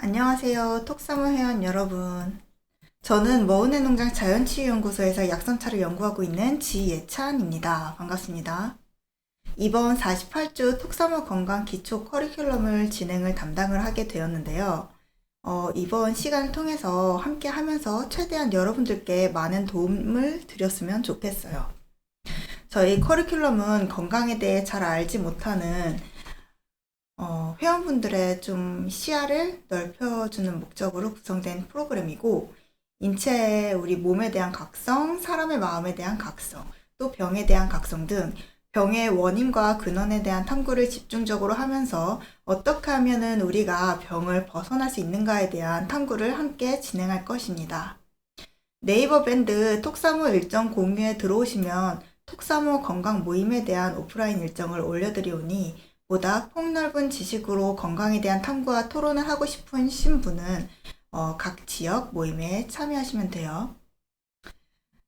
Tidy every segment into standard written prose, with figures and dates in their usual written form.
안녕하세요. 톡사무 회원 여러분. 저는 머은의 농장 자연치유연구소에서 약선차를 연구하고 있는 지예찬입니다. 반갑습니다. 이번 48주 톡사무 건강 기초 커리큘럼을 진행을 담당을 하게 되었는데요. 이번 시간을 통해서 함께 하면서 최대한 여러분들께 많은 도움을 드렸으면 좋겠어요. 저희 커리큘럼은 건강에 대해 잘 알지 못하는 회원분들의 좀 시야를 넓혀주는 목적으로 구성된 프로그램이고, 인체의 우리 몸에 대한 각성, 사람의 마음에 대한 각성, 또 병에 대한 각성 등 병의 원인과 근원에 대한 탐구를 집중적으로 하면서 어떻게 하면은 우리가 병을 벗어날 수 있는가에 대한 탐구를 함께 진행할 것입니다. 네이버 밴드 톡사무 일정 공유에 들어오시면 톡사무 건강 모임에 대한 오프라인 일정을 올려드리오니 보다 폭넓은 지식으로 건강에 대한 탐구와 토론을 하고 싶으신 분은 각 지역 모임에 참여하시면 돼요.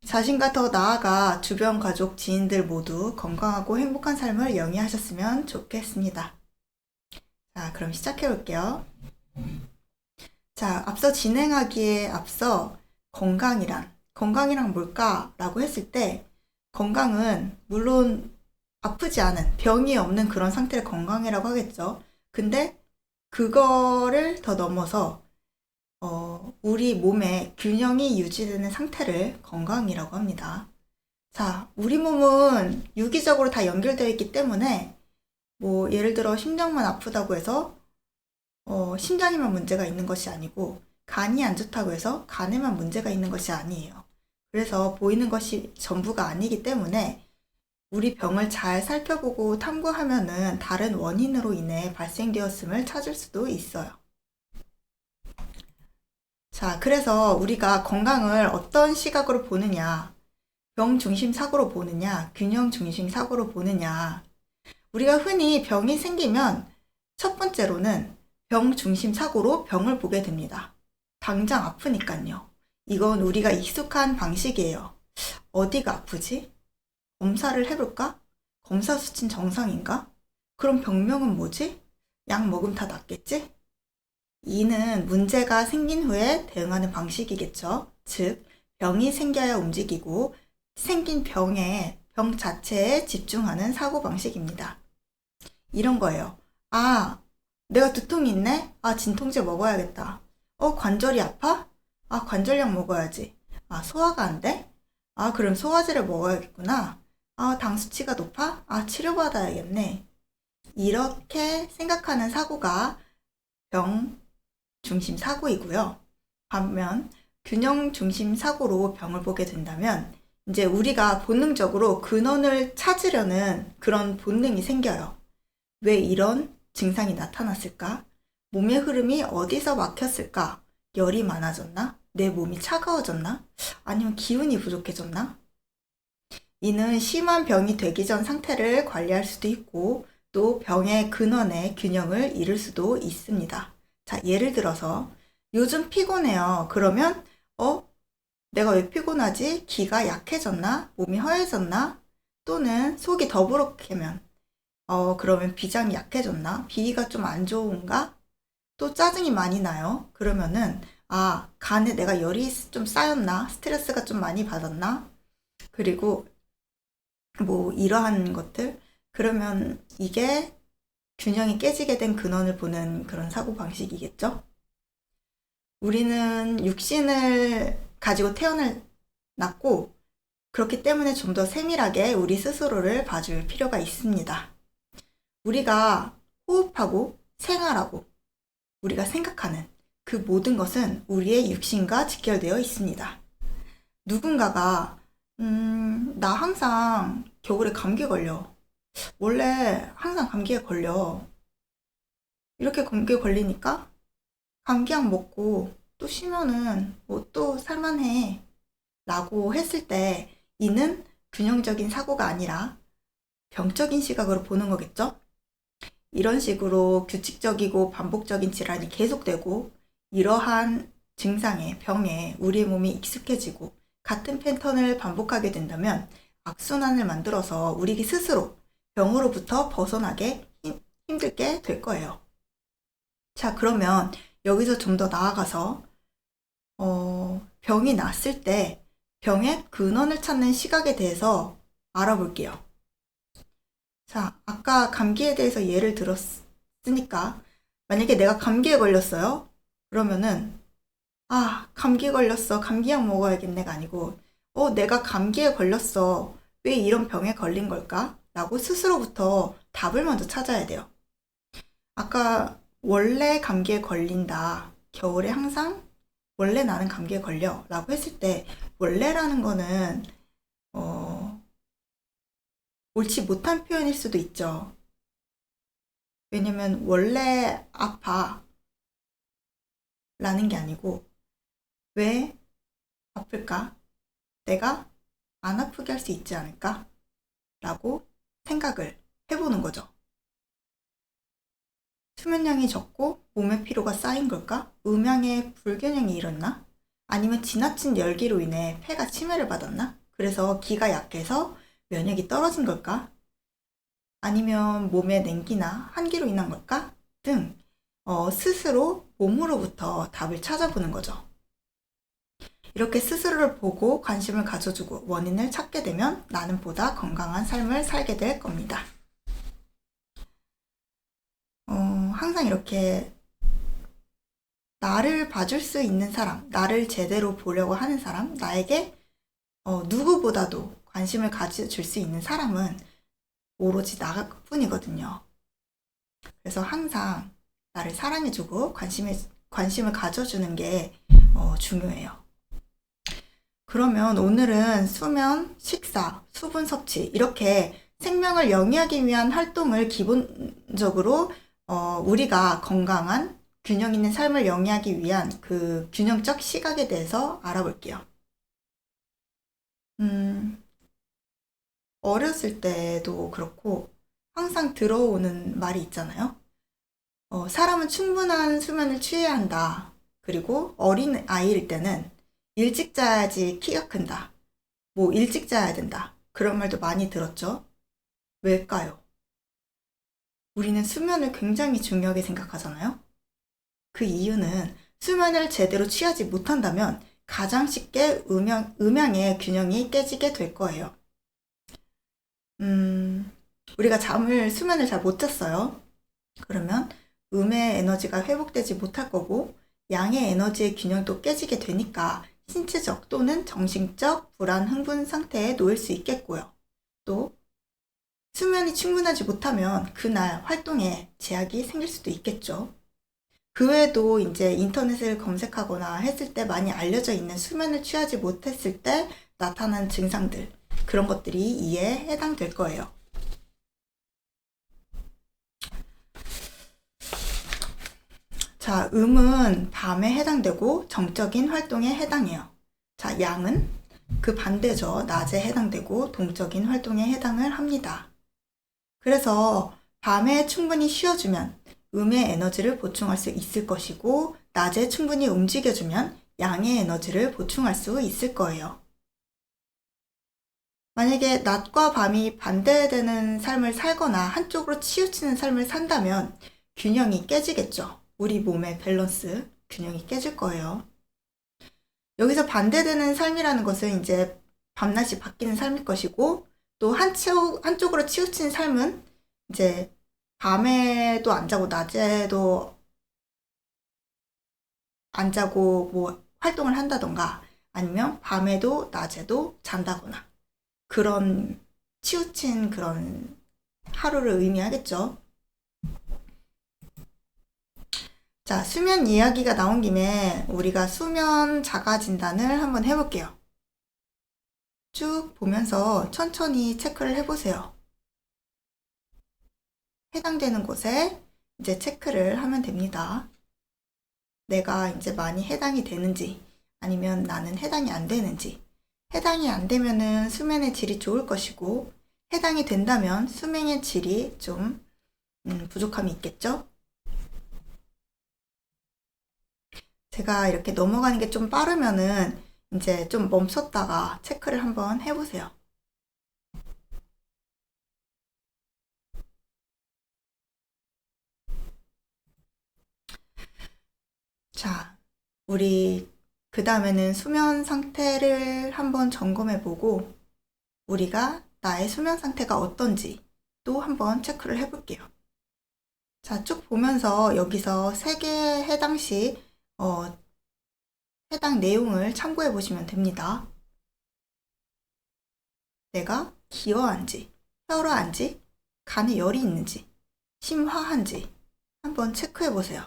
자신과 더 나아가 주변 가족, 지인들 모두 건강하고 행복한 삶을 영위하셨으면 좋겠습니다. 자, 그럼 시작해 볼게요. 자, 앞서 진행하기에 앞서 건강이란 뭘까라고 했을 때, 건강은 물론 아프지 않은, 병이 없는 그런 상태를 건강이라고 하겠죠. 근데 그거를 더 넘어서 우리 몸의 균형이 유지되는 상태를 건강이라고 합니다. 자, 우리 몸은 유기적으로 다 연결되어 있기 때문에 뭐 예를 들어 심장만 아프다고 해서 심장에만 문제가 있는 것이 아니고, 간이 안 좋다고 해서 간에만 문제가 있는 것이 아니에요. 그래서 보이는 것이 전부가 아니기 때문에 우리 병을 잘 살펴보고 탐구하면은 다른 원인으로 인해 발생되었음을 찾을 수도 있어요. 자, 그래서 우리가 건강을 어떤 시각으로 보느냐, 병 중심 사고로 보느냐, 균형 중심 사고로 보느냐. 우리가 흔히 병이 생기면 첫 번째로는 병 중심 사고로 병을 보게 됩니다. 당장 아프니까요. 이건 우리가 익숙한 방식이에요. 어디가 아프지? 검사를 해볼까? 검사 수치는 정상인가? 그럼 병명은 뭐지? 약 먹으면 다 낫겠지? 이는 문제가 생긴 후에 대응하는 방식이겠죠. 즉, 병이 생겨야 움직이고 생긴 병 자체에 집중하는 사고방식입니다. 이런 거예요. 아, 내가 두통이 있네? 아, 진통제 먹어야겠다. 관절이 아파? 아, 관절약 먹어야지. 아, 소화가 안 돼? 아, 그럼 소화제를 먹어야겠구나. 아, 당 수치가 높아? 아, 치료받아야겠네. 이렇게 생각하는 사고가 병 중심 사고이고요. 반면 균형 중심 사고로 병을 보게 된다면 이제 우리가 본능적으로 근원을 찾으려는 그런 본능이 생겨요. 왜 이런 증상이 나타났을까? 몸의 흐름이 어디서 막혔을까? 열이 많아졌나? 내 몸이 차가워졌나? 아니면 기운이 부족해졌나? 이는 심한 병이 되기 전 상태를 관리할 수도 있고, 또 병의 근원의 균형을 잃을 수도 있습니다. 자, 예를 들어서 요즘 피곤해요. 그러면 내가 왜 피곤하지? 기가 약해졌나? 몸이 허해졌나? 또는 속이 더부룩하면 그러면 비장이 약해졌나? 비위가 좀 안 좋은가? 또 짜증이 많이 나요. 그러면은 간에 내가 열이 좀 쌓였나? 스트레스가 좀 많이 받았나? 그리고 뭐 이러한 것들, 그러면 이게 균형이 깨지게 된 근원을 보는 그런 사고방식이겠죠? 우리는 육신을 가지고 태어났고, 그렇기 때문에 좀 더 세밀하게 우리 스스로를 봐줄 필요가 있습니다. 우리가 호흡하고 생활하고 우리가 생각하는 그 모든 것은 우리의 육신과 직결되어 있습니다. 누군가가 나 항상 겨울에 감기 걸려. 원래 항상 감기에 걸려. 이렇게 감기에 걸리니까 감기약 먹고 또 쉬면은 뭐 또 살만해. 라고 했을 때 이는 균형적인 사고가 아니라 병적인 시각으로 보는 거겠죠? 이런 식으로 규칙적이고 반복적인 질환이 계속되고 이러한 증상에, 병에 우리의 몸이 익숙해지고 같은 패턴을 반복하게 된다면 악순환을 만들어서 우리 스스로 병으로부터 벗어나게 힘들게 될 거예요. 자, 그러면 여기서 좀 더 나아가서 병이 났을 때 병의 근원을 찾는 시각에 대해서 알아볼게요. 자, 아까 감기에 대해서 예를 들었으니까 만약에 내가 감기에 걸렸어요. 그러면은 감기 걸렸어. 감기약 먹어야겠네가 아니고 내가 감기에 걸렸어. 왜 이런 병에 걸린 걸까? 라고 스스로부터 답을 먼저 찾아야 돼요. 아까 원래 감기에 걸린다. 겨울에 항상 원래 나는 감기에 걸려. 라고 했을 때 원래라는 거는 옳지 못한 표현일 수도 있죠. 왜냐면 원래 아파 라는 게 아니고 왜 아플까? 내가 안 아프게 할 수 있지 않을까? 라고 생각을 해보는 거죠. 수면량이 적고 몸의 피로가 쌓인 걸까? 음양의 불균형이 일었나? 아니면 지나친 열기로 인해 폐가 치매를 받았나? 그래서 기가 약해서 면역이 떨어진 걸까? 아니면 몸의 냉기나 한기로 인한 걸까? 등 스스로 몸으로부터 답을 찾아보는 거죠. 이렇게 스스로를 보고 관심을 가져주고 원인을 찾게 되면 나는 보다 건강한 삶을 살게 될 겁니다. 항상 이렇게 나를 봐줄 수 있는 사람, 나를 제대로 보려고 하는 사람, 나에게 누구보다도 관심을 가져줄 수 있는 사람은 오로지 나뿐이거든요. 그래서 항상 나를 사랑해주고 관심을 가져주는 게 중요해요. 그러면 오늘은 수면, 식사, 수분 섭취 이렇게 생명을 영위하기 위한 활동을 기본적으로 우리가 건강한 균형 있는 삶을 영위하기 위한 그 균형적 시각에 대해서 알아볼게요. 어렸을 때도 그렇고 항상 들어오는 말이 있잖아요. 사람은 충분한 수면을 취해야 한다. 그리고 어린 아이일 때는 일찍 자야지 키가 큰다. 뭐 일찍 자야 된다. 그런 말도 많이 들었죠. 왜일까요? 우리는 수면을 굉장히 중요하게 생각하잖아요. 그 이유는 수면을 제대로 취하지 못한다면 가장 쉽게 음양의 균형이 깨지게 될 거예요. 우리가 수면을 잘 못 잤어요. 그러면 음의 에너지가 회복되지 못할 거고 양의 에너지의 균형도 깨지게 되니까 신체적 또는 정신적 불안, 흥분 상태에 놓일 수 있겠고요. 또 수면이 충분하지 못하면 그날 활동에 제약이 생길 수도 있겠죠. 그 외에도 이제 인터넷을 검색하거나 했을 때 많이 알려져 있는 수면을 취하지 못했을 때 나타나는 증상들, 그런 것들이 이에 해당될 거예요. 자, 음은 밤에 해당되고 정적인 활동에 해당해요. 자, 양은 그 반대죠. 낮에 해당되고 동적인 활동에 해당을 합니다. 그래서 밤에 충분히 쉬어주면 음의 에너지를 보충할 수 있을 것이고 낮에 충분히 움직여주면 양의 에너지를 보충할 수 있을 거예요. 만약에 낮과 밤이 반대되는 삶을 살거나 한쪽으로 치우치는 삶을 산다면 균형이 깨지겠죠. 우리 몸의 밸런스, 균형이 깨질 거예요. 여기서 반대되는 삶이라는 것은 이제 밤낮이 바뀌는 삶일 것이고 또 한쪽으로 치우친 삶은 이제 밤에도 안 자고 낮에도 안 자고 뭐 활동을 한다던가 아니면 밤에도 낮에도 잔다거나 그런 치우친 그런 하루를 의미하겠죠. 자, 수면 이야기가 나온 김에 우리가 수면 자가 진단을 한번 해볼게요. 쭉 보면서 천천히 체크를 해보세요. 해당되는 곳에 이제 체크를 하면 됩니다. 내가 이제 많이 해당이 되는지 아니면 나는 해당이 안 되는지. 해당이 안 되면은 수면의 질이 좋을 것이고 해당이 된다면 수면의 질이 좀 부족함이 있겠죠? 제가 이렇게 넘어가는 게 좀 빠르면은 이제 좀 멈췄다가 체크를 한번 해보세요. 자, 우리 그 다음에는 수면 상태를 한번 점검해 보고 우리가 나의 수면 상태가 어떤지 또 한번 체크를 해 볼게요. 자, 쭉 보면서 여기서 3개 해당시 해당 내용을 참고해 보시면 됩니다. 내가 기어한지, 혈어한지, 간에 열이 있는지, 심화한지 한번 체크해 보세요.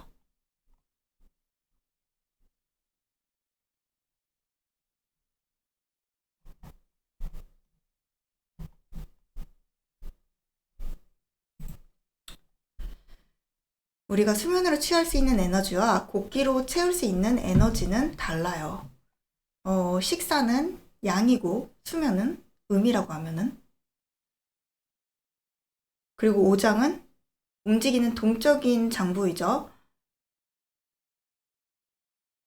우리가 수면으로 취할 수 있는 에너지와 곡기로 채울 수 있는 에너지는 달라요. 식사는 양이고 수면은 음이라고 하면은, 그리고 오장은 움직이는 동적인 장부이죠.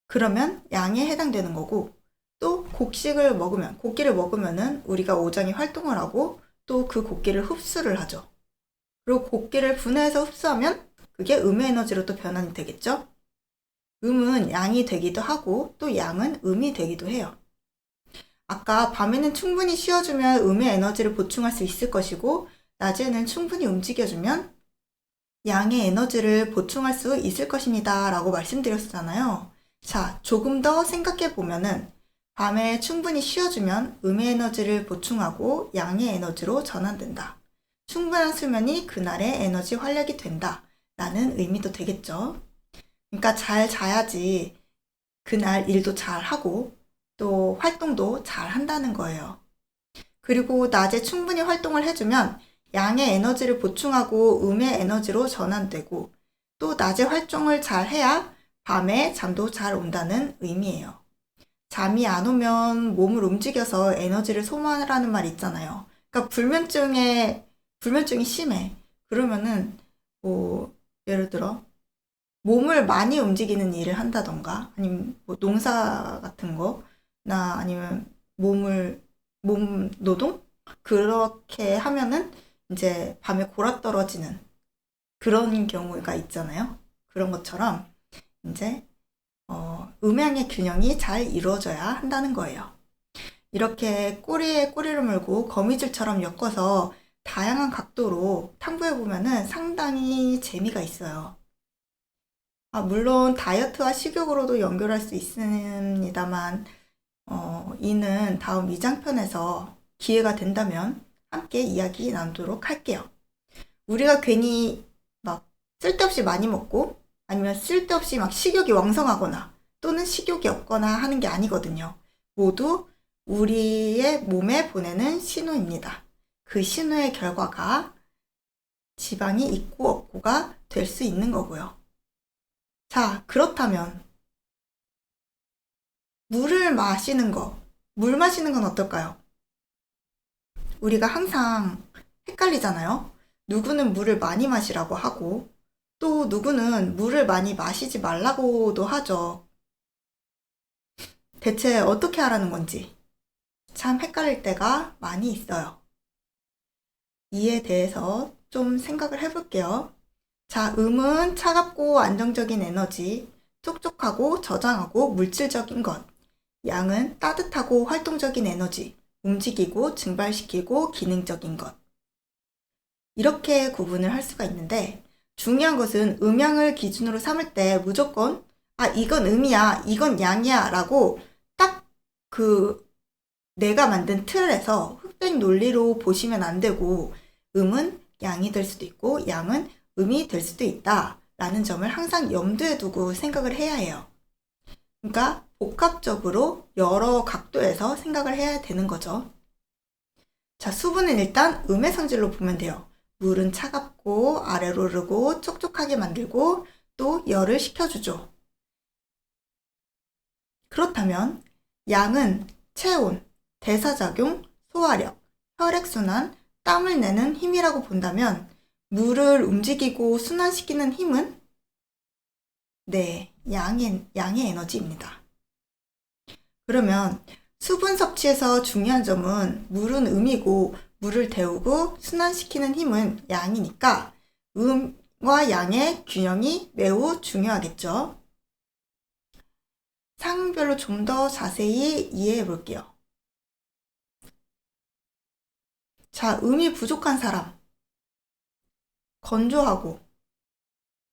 그러면 양에 해당되는 거고, 또 곡식을 먹으면, 곡기를 먹으면은 우리가 오장이 활동을 하고 또 그 곡기를 흡수를 하죠. 그리고 곡기를 분해해서 흡수하면 그게 음의 에너지로 또 변환이 되겠죠. 음은 양이 되기도 하고 또 양은 음이 되기도 해요. 아까 밤에는 충분히 쉬어주면 음의 에너지를 보충할 수 있을 것이고 낮에는 충분히 움직여주면 양의 에너지를 보충할 수 있을 것입니다 라고 말씀드렸잖아요. 자, 조금 더 생각해 보면은 밤에 충분히 쉬어주면 음의 에너지를 보충하고 양의 에너지로 전환된다. 충분한 수면이 그날의 에너지 활력이 된다 라는 의미도 되겠죠. 그러니까 잘 자야지 그날 일도 잘 하고 또 활동도 잘 한다는 거예요. 그리고 낮에 충분히 활동을 해주면 양의 에너지를 보충하고 음의 에너지로 전환되고 또 낮에 활동을 잘 해야 밤에 잠도 잘 온다는 의미예요. 잠이 안 오면 몸을 움직여서 에너지를 소모하라는 말 있잖아요. 그러니까 불면증이 심해. 그러면은 뭐 예를 들어 몸을 많이 움직이는 일을 한다던가 아니면 뭐 농사 같은 거나 아니면 몸 노동 그렇게 하면은 이제 밤에 골아 떨어지는 그런 경우가 있잖아요. 그런 것처럼 이제 음양의 균형이 잘 이루어져야 한다는 거예요. 이렇게 꼬리에 꼬리를 물고 거미줄처럼 엮어서 다양한 각도로 탐구해 보면은 상당히 재미가 있어요. 물론 다이어트와 식욕으로도 연결할 수 있습니다만 이는 다음 2장편에서 기회가 된다면 함께 이야기 나누도록 할게요. 우리가 괜히 막 쓸데없이 많이 먹고 아니면 쓸데없이 막 식욕이 왕성하거나 또는 식욕이 없거나 하는 게 아니거든요. 모두 우리의 몸에 보내는 신호입니다. 그 신호의 결과가 지방이 있고 없고가 될 수 있는 거고요. 자, 그렇다면 물 마시는 건 어떨까요? 우리가 항상 헷갈리잖아요. 누구는 물을 많이 마시라고 하고 또 누구는 물을 많이 마시지 말라고도 하죠. 대체 어떻게 하라는 건지 참 헷갈릴 때가 많이 있어요. 이에 대해서 좀 생각을 해볼게요. 자, 음은 차갑고 안정적인 에너지, 촉촉하고 저장하고 물질적인 것. 양은 따뜻하고 활동적인 에너지, 움직이고 증발시키고 기능적인 것. 이렇게 구분을 할 수가 있는데 중요한 것은 음양을 기준으로 삼을 때 무조건 이건 음이야, 이건 양이야 라고 딱 내가 만든 틀에서 흑백 논리로 보시면 안 되고 음은 양이 될 수도 있고 양은 음이 될 수도 있다 라는 점을 항상 염두에 두고 생각을 해야 해요. 그러니까 복합적으로 여러 각도에서 생각을 해야 되는 거죠. 자, 수분은 일단 음의 성질로 보면 돼요. 물은 차갑고 아래로 오르고 촉촉하게 만들고 또 열을 식혀주죠. 그렇다면 양은 체온, 대사작용, 소화력, 혈액순환, 땀을 내는 힘이라고 본다면 물을 움직이고 순환시키는 힘은 양의 에너지입니다. 그러면 수분 섭취에서 중요한 점은 물은 음이고 물을 데우고 순환시키는 힘은 양이니까 음과 양의 균형이 매우 중요하겠죠. 상황별로 좀 더 자세히 이해해 볼게요. 자, 음이 부족한 사람. 건조하고,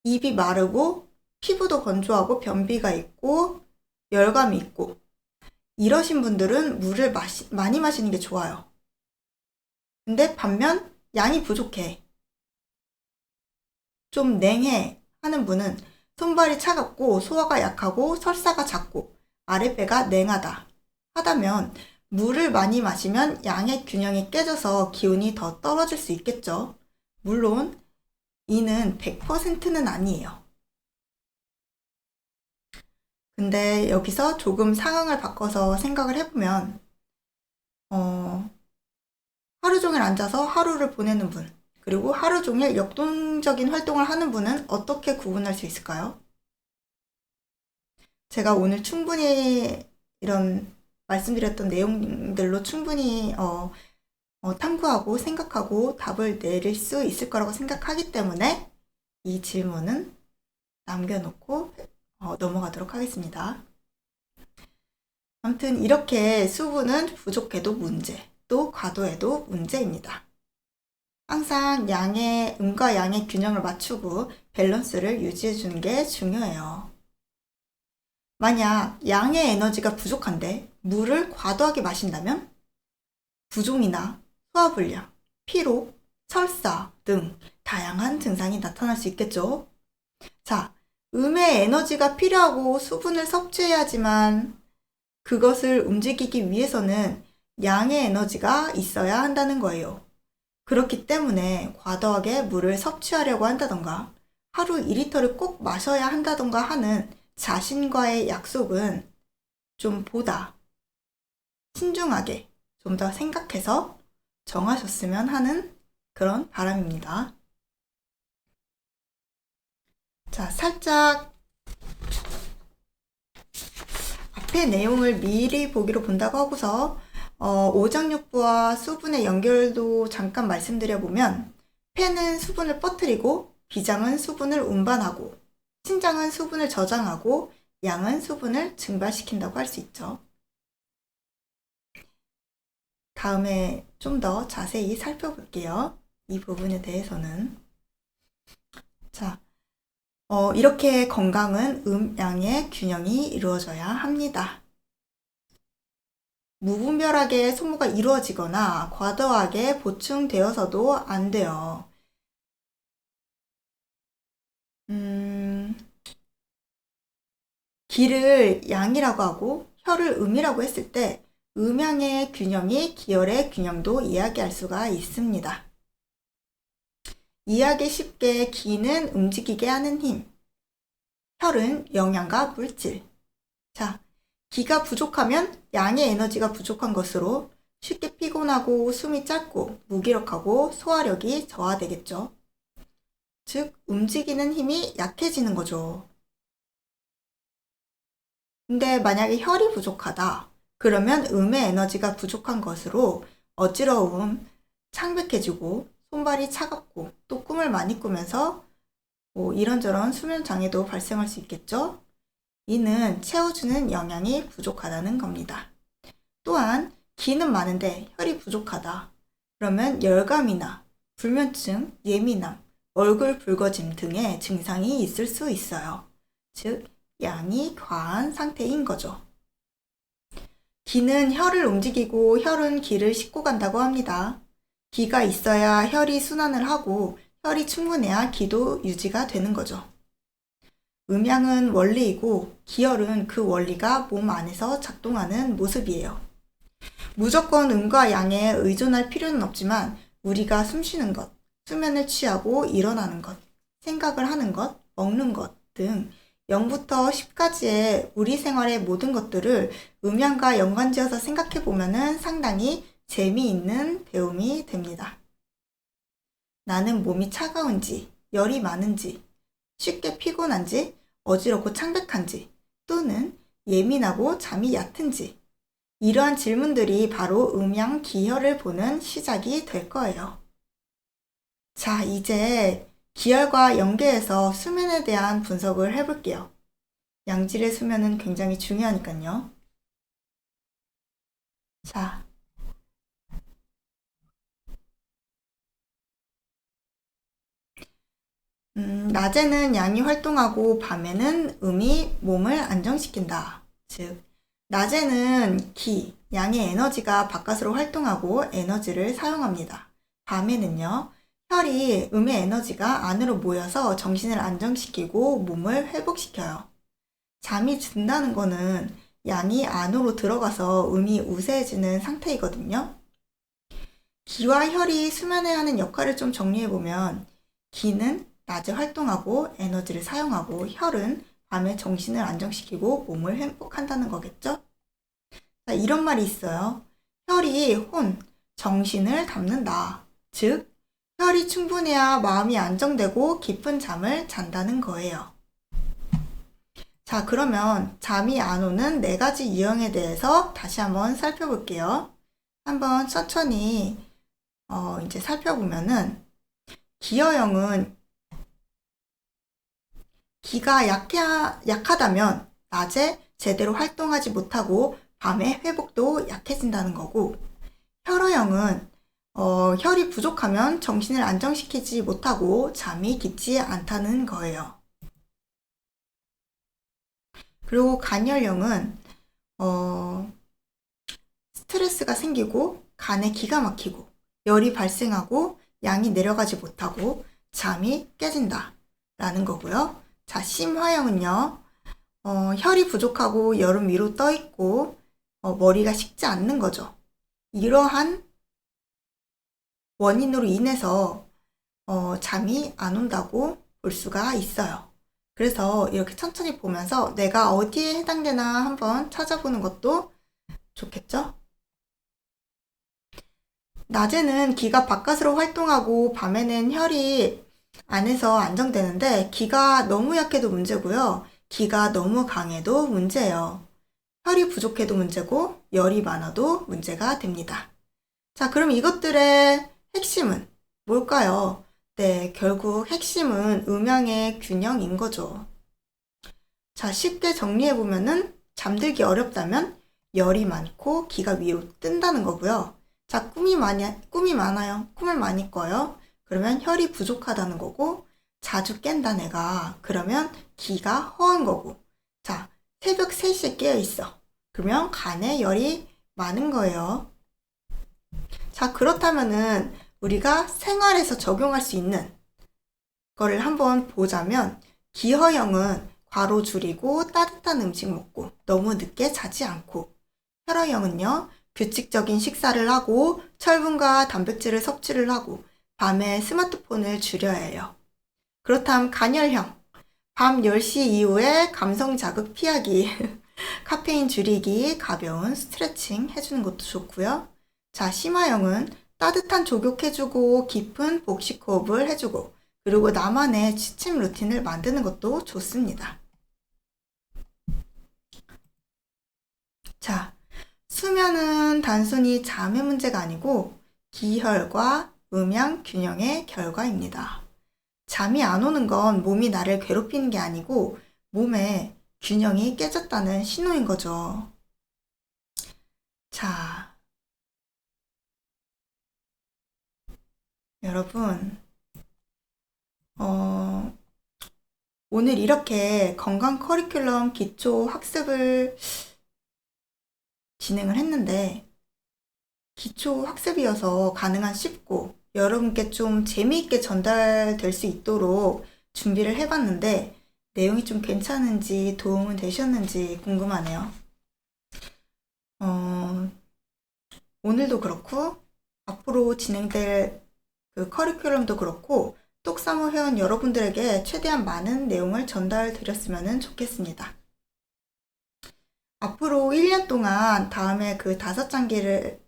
입이 마르고, 피부도 건조하고, 변비가 있고, 열감이 있고, 이러신 분들은 물을 많이 마시는 게 좋아요. 근데 반면 양이 부족해. 좀 냉해 하는 분은 손발이 차갑고 소화가 약하고 설사가 잦고 아랫배가 냉하다 하다면 물을 많이 마시면 양의 균형이 깨져서 기운이 더 떨어질 수 있겠죠. 물론 이는 100%는 아니에요. 근데 여기서 조금 상황을 바꿔서 생각을 해보면 하루 종일 앉아서 하루를 보내는 분, 그리고 하루 종일 역동적인 활동을 하는 분은 어떻게 구분할 수 있을까요? 제가 오늘 충분히 이런 말씀드렸던 내용들로 충분히 탐구하고 생각하고 답을 내릴 수 있을 거라고 생각하기 때문에 이 질문은 남겨놓고 넘어가도록 하겠습니다. 아무튼 이렇게 수분은 부족해도 문제, 또 과도해도 문제입니다. 항상 음과 양의 균형을 맞추고 밸런스를 유지해 주는 게 중요해요. 만약 양의 에너지가 부족한데 물을 과도하게 마신다면 부종이나 소화불량, 피로, 설사 등 다양한 증상이 나타날 수 있겠죠. 자, 음의 에너지가 필요하고 수분을 섭취해야지만 그것을 움직이기 위해서는 양의 에너지가 있어야 한다는 거예요. 그렇기 때문에 과도하게 물을 섭취하려고 한다던가 하루 2리터를 꼭 마셔야 한다던가 하는 자신과의 약속은 좀 보다 신중하게 좀 더 생각해서 정하셨으면 하는 그런 바람입니다. 자, 살짝 앞에 내용을 미리 보기로 본다고 하고서 오장육부와 수분의 연결도 잠깐 말씀드려보면 폐는 수분을 퍼뜨리고 비장은 수분을 운반하고 신장은 수분을 저장하고 양은 수분을 증발시킨다고 할 수 있죠. 다음에 좀 더 자세히 살펴볼게요. 이 부분에 대해서는. 자, 이렇게 건강은 양의 균형이 이루어져야 합니다. 무분별하게 소모가 이루어지거나 과도하게 보충되어서도 안 돼요. 기를 양이라고 하고 혀를 음이라고 했을 때 음양의 균형이 기혈의 균형도 이야기할 수가 있습니다. 이해하기 쉽게 기는 움직이게 하는 힘, 혈은 영양과 물질. 자, 기가 부족하면 양의 에너지가 부족한 것으로 쉽게 피곤하고 숨이 짧고 무기력하고 소화력이 저하되겠죠. 즉, 움직이는 힘이 약해지는 거죠. 근데 만약에 혈이 부족하다. 그러면 음의 에너지가 부족한 것으로 어지러움, 창백해지고 손발이 차갑고 또 꿈을 많이 꾸면서 이런저런 수면 장애도 발생할 수 있겠죠. 이는 채워주는 영양이 부족하다는 겁니다. 또한 기는 많은데 혈이 부족하다. 그러면 열감이나 불면증, 예민함, 얼굴 붉어짐 등의 증상이 있을 수 있어요. 즉, 양이 과한 상태인 거죠. 기는 혈을 움직이고 혈은 기를 싣고 간다고 합니다. 기가 있어야 혈이 순환을 하고 혈이 충분해야 기도 유지가 되는 거죠. 음양은 원리이고 기혈은 그 원리가 몸 안에서 작동하는 모습이에요. 무조건 음과 양에 의존할 필요는 없지만 우리가 숨 쉬는 것, 수면을 취하고 일어나는 것, 생각을 하는 것, 먹는 것 등 0부터 10까지의 우리 생활의 모든 것들을 음양과 연관지어서 생각해보면 상당히 재미있는 배움이 됩니다. 나는 몸이 차가운지, 열이 많은지, 쉽게 피곤한지, 어지럽고 창백한지, 또는 예민하고 잠이 얕은지, 이러한 질문들이 바로 음양 기혈을 보는 시작이 될 거예요. 자, 이제 기혈과 연계해서 수면에 대한 분석을 해볼게요. 양질의 수면은 굉장히 중요하니까요. 자, 낮에는 양이 활동하고 밤에는 음이 몸을 안정시킨다. 즉, 낮에는 양의 에너지가 바깥으로 활동하고 에너지를 사용합니다. 밤에는요, 혈이 음의 에너지가 안으로 모여서 정신을 안정시키고 몸을 회복시켜요. 잠이 든다는 거는 양이 안으로 들어가서 음이 우세해지는 상태이거든요. 기와 혈이 수면에 하는 역할을 좀 정리해보면, 기는 낮에 활동하고 에너지를 사용하고 혈은 밤에 정신을 안정시키고 몸을 회복한다는 거겠죠? 자, 이런 말이 있어요. 혈이 정신을 담는다. 즉, 혈이 충분해야 마음이 안정되고 깊은 잠을 잔다는 거예요. 자, 그러면 잠이 안 오는 4가지 유형에 대해서 다시 한번 살펴볼게요. 한번 천천히 이제 살펴보면은 기어형은 기가 약하다면 낮에 제대로 활동하지 못하고 밤에 회복도 약해진다는 거고, 혈어형은 혈이 부족하면 정신을 안정시키지 못하고 잠이 깊지 않다는 거예요. 그리고 간혈형은 스트레스가 생기고 간에 기가 막히고 열이 발생하고 양이 내려가지 못하고 잠이 깨진다 라는 거고요. 자, 심화형은요, 혈이 부족하고 열은 위로 떠 있고 머리가 식지 않는 거죠. 이러한 원인으로 인해서 잠이 안 온다고 볼 수가 있어요. 그래서 이렇게 천천히 보면서 내가 어디에 해당되나 한번 찾아보는 것도 좋겠죠? 낮에는 기가 바깥으로 활동하고 밤에는 혈이 안에서 안정되는데, 기가 너무 약해도 문제고요. 기가 너무 강해도 문제예요. 혈이 부족해도 문제고 열이 많아도 문제가 됩니다. 자, 그럼 이것들의 핵심은 뭘까요? 네, 결국 핵심은 음양의 균형인 거죠. 자, 쉽게 정리해보면은 잠들기 어렵다면 열이 많고 기가 위로 뜬다는 거고요. 자, 꿈이 많아요. 꿈을 많이 꿔요. 그러면 혈이 부족하다는 거고, 자주 깬다 내가. 그러면 기가 허한 거고. 자, 새벽 3시에 깨어 있어. 그러면 간에 열이 많은 거예요. 자, 그렇다면은 우리가 생활에서 적용할 수 있는 거를 한번 보자면, 기허형은 과로 줄이고 따뜻한 음식 먹고 너무 늦게 자지 않고, 혈어형은요, 규칙적인 식사를 하고 철분과 단백질을 섭취를 하고 밤에 스마트폰을 줄여야 해요. 그렇다면 간혈형, 밤 10시 이후에 감성 자극 피하기, 카페인 줄이기, 가벼운 스트레칭 해주는 것도 좋고요. 자, 심화형은 따뜻한 족욕해주고 깊은 복식 호흡을 해주고, 그리고 나만의 취침 루틴을 만드는 것도 좋습니다. 자, 수면은 단순히 잠의 문제가 아니고 기혈과 음양 균형의 결과입니다. 잠이 안 오는 건 몸이 나를 괴롭히는 게 아니고 몸의 균형이 깨졌다는 신호인 거죠. 자, 여러분, 오늘 이렇게 건강 커리큘럼 기초 학습을 진행을 했는데, 기초 학습이어서 가능한 쉽고 여러분께 좀 재미있게 전달될 수 있도록 준비를 해봤는데, 내용이 좀 괜찮은지 도움은 되셨는지 궁금하네요. 오늘도 그렇고 앞으로 진행될 그 커리큘럼도 그렇고 똑사모 회원 여러분들에게 최대한 많은 내용을 전달드렸으면 좋겠습니다. 앞으로 1년 동안 다음에 그 5장기를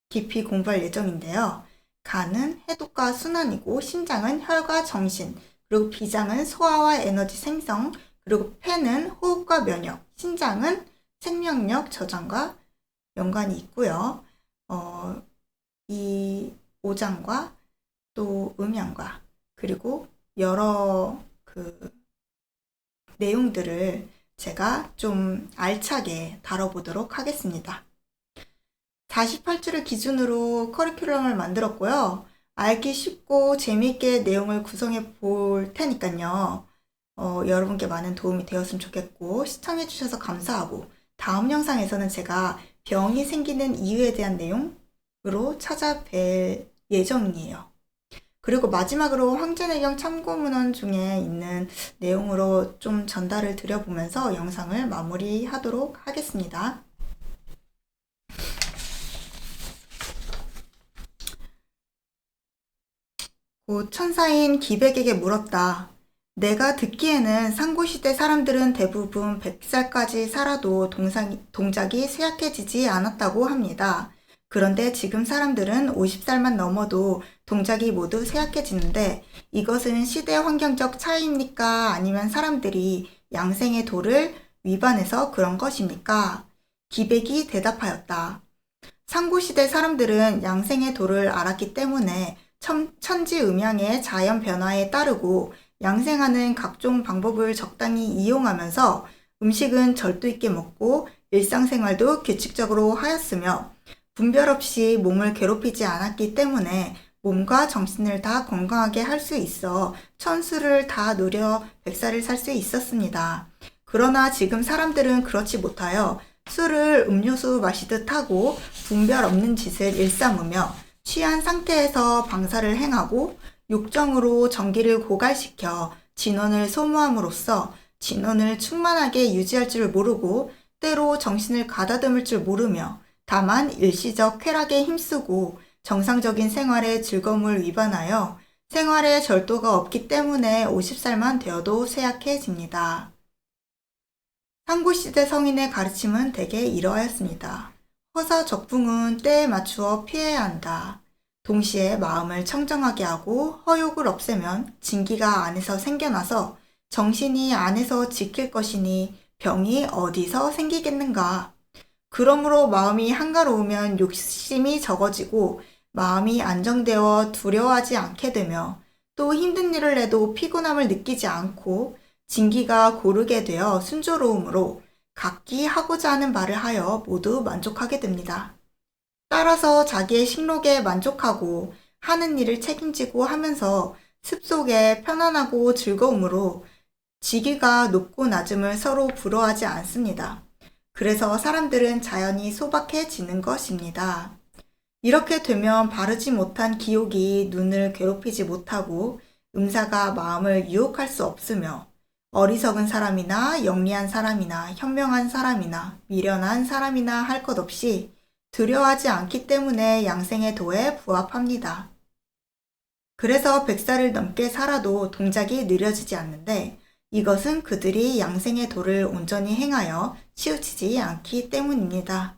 깊이 공부할 예정인데요. 간은 해독과 순환이고, 신장은 혈과 정신, 그리고 비장은 소화와 에너지 생성, 그리고 폐는 호흡과 면역, 신장은 생명력 저장과 연관이 있고요. 이 5장과 또 음양과 그리고 여러 그 내용들을 제가 좀 알차게 다뤄보도록 하겠습니다. 48주를 기준으로 커리큘럼을 만들었고요. 알기 쉽고 재미있게 내용을 구성해 볼 테니까요. 여러분께 많은 도움이 되었으면 좋겠고, 시청해 주셔서 감사하고, 다음 영상에서는 제가 병이 생기는 이유에 대한 내용으로 찾아뵐 예정이에요. 그리고 마지막으로 황제내경 참고문헌 중에 있는 내용으로 좀 전달을 드려보면서 영상을 마무리하도록 하겠습니다. 곧 천사인 기백에게 물었다. 내가 듣기에는 상고시대 사람들은 대부분 100살까지 살아도 동작이 쇠약해지지 않았다고 합니다. 그런데 지금 사람들은 50살만 넘어도 동작이 모두 쇠약해지는데 이것은 시대 환경적 차이입니까? 아니면 사람들이 양생의 도를 위반해서 그런 것입니까? 기백이 대답하였다. 상고시대 사람들은 양생의 도를 알았기 때문에 천지음양의 자연 변화에 따르고 양생하는 각종 방법을 적당히 이용하면서 음식은 절도 있게 먹고 일상생활도 규칙적으로 하였으며 분별 없이 몸을 괴롭히지 않았기 때문에 몸과 정신을 다 건강하게 할 수 있어 천수를 다 누려 100살을 살 수 있었습니다. 그러나 지금 사람들은 그렇지 못하여 술을 음료수 마시듯 하고 분별 없는 짓을 일삼으며 취한 상태에서 방사를 행하고 욕정으로 전기를 고갈시켜 진원을 소모함으로써 진원을 충만하게 유지할 줄 모르고 때로 정신을 가다듬을 줄 모르며 다만 일시적 쾌락에 힘쓰고 정상적인 생활의 즐거움을 위반하여 생활에 절도가 없기 때문에 50살만 되어도 쇠약해집니다. 상고시대 성인의 가르침은 대개 이러하였습니다. 허사적붕은 때에 맞추어 피해야 한다. 동시에 마음을 청정하게 하고 허욕을 없애면 진기가 안에서 생겨나서 정신이 안에서 지킬 것이니 병이 어디서 생기겠는가. 그러므로 마음이 한가로우면 욕심이 적어지고 마음이 안정되어 두려워하지 않게 되며 또 힘든 일을 해도 피곤함을 느끼지 않고 진기가 고르게 되어 순조로움으로 각기 하고자 하는 바를 하여 모두 만족하게 됩니다. 따라서 자기의 식록에 만족하고 하는 일을 책임지고 하면서 습속에 편안하고 즐거움으로 직위가 높고 낮음을 서로 부러워하지 않습니다. 그래서 사람들은 자연히 소박해지는 것입니다. 이렇게 되면 바르지 못한 기욕이 눈을 괴롭히지 못하고 음사가 마음을 유혹할 수 없으며 어리석은 사람이나 영리한 사람이나 현명한 사람이나 미련한 사람이나 할 것 없이 두려워하지 않기 때문에 양생의 도에 부합합니다. 그래서 100살을 넘게 살아도 동작이 느려지지 않는데 이것은 그들이 양생의 도를 온전히 행하여 치우치지 않기 때문입니다.